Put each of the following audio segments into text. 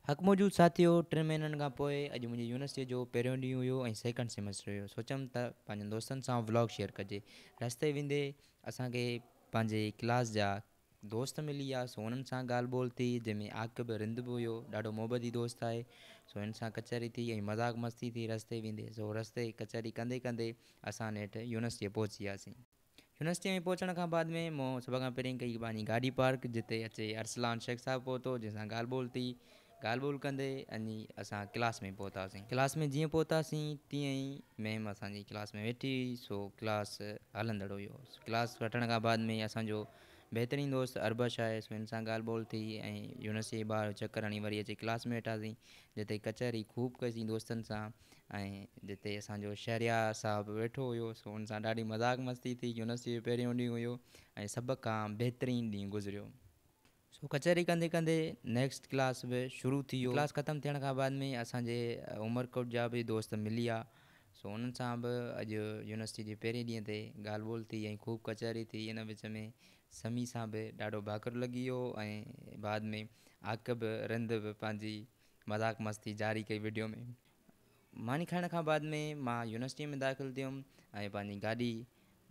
हक़ मौजूद साथियो 3 महीननि खां पोइ अॼु मुंहिंजी यूनिवर्सिटीअ जो पहिरियों ॾींहुं हुयो ऐं सेकंड सेमेस्टर हुयो। सोचियमि त पंहिंजनि दोस्तनि सां व्लॉग शेयर कजे। रस्ते वेंदे असांखे पंहिंजे क्लास जा दोस्त मिली विया, सो हुननि सां ॻाल्हि ॿोल थी, जंहिंमें आकिब रिंद बि हुयो, ॾाढो मोहबती दोस्त आहे। सो हिन सां कचहरी थी ऐं मज़ाक मस्ती थी रस्ते वेंदे। सो रस्ते कचहरी कंदे कंदे असां नेठि यूनिवर्सिटीअ पहुची वियासीं। यूनिवर्सिटी में पहुचण खां बाद में मूं सभ खां पहिरीं कई पंहिंजी गाॾी पार्क, जिते अचे अरसलान शेख साहब पहुतो, जंहिंसां ॻाल्हि ॿोल थी। ॻाल्हि ॿोल कंदे अञी असां क्लास में पहुतासीं। क्लास में जीअं पहुतासीं तीअं ई मैम असांजी क्लास में वेठी हुई। सो क्लास हलंदड़ हुयो। क्लास वठण खां बाद में असांजो बहितरीनु दोस्त अरबश आहे, सो हिन सां ॻाल्हि ॿोल थी ऐं यूनिवर्सिटी जे ॿाहिरि चकर हणी वरी अची क्लास में वेठासीं, जिते कचहरी ख़ूब कईसीं दोस्तनि सां। ऐं जिते असांजो शहरियार साहिबु वेठो हुयो, सो हुन सां ॾाढी मज़ाक मस्ती थी। यूनिवर्सिटी जो पहिरियों ॾींहुं हुयो ऐं सभ खां बहितरीनु ॾींहुं गुज़रियो। सो कचहरी कंदे कंदे नेक्स्ट क्लास बि शुरू थी वियो। क्लास ख़तमु थियण खां बाद में असांजे उमरकोट जा बि दोस्त मिली विया। सो हुननि सां बि अॼु यूनिवर्सिटी जे पहिरें ॾींहं ते ॻाल्हि ॿोल थी ऐं ख़ूब कचहरी थी। हिन विच में समी सां बि ॾाढो भाकुर लॻी वियो ऐं बाद में आकिब रिंद बि पंहिंजी मज़ाक मस्ती जारी कई वीडियो में। मानी खाइण खां बाद में मां यूनिवर्सिटीअ में दाख़िलु थियुमि ऐं पंहिंजी गाॾी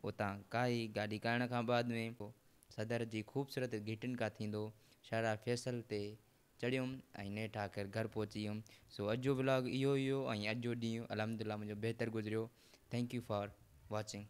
उतां काई गाॾी करण खां बाद में सदर जी ख़ूबसूरत गेटनि खां थींदो शारा फैसल ते चढ़ियुमि ऐं नेठि आख़िर घर पहुची वियुमि। सो अॼु जो व्लॉग इहो हुयो ऐं अॼु जो ॾींहुं अलहमदिल्ला मुंहिंजो बहितर गुज़रियो। Thank you for watching.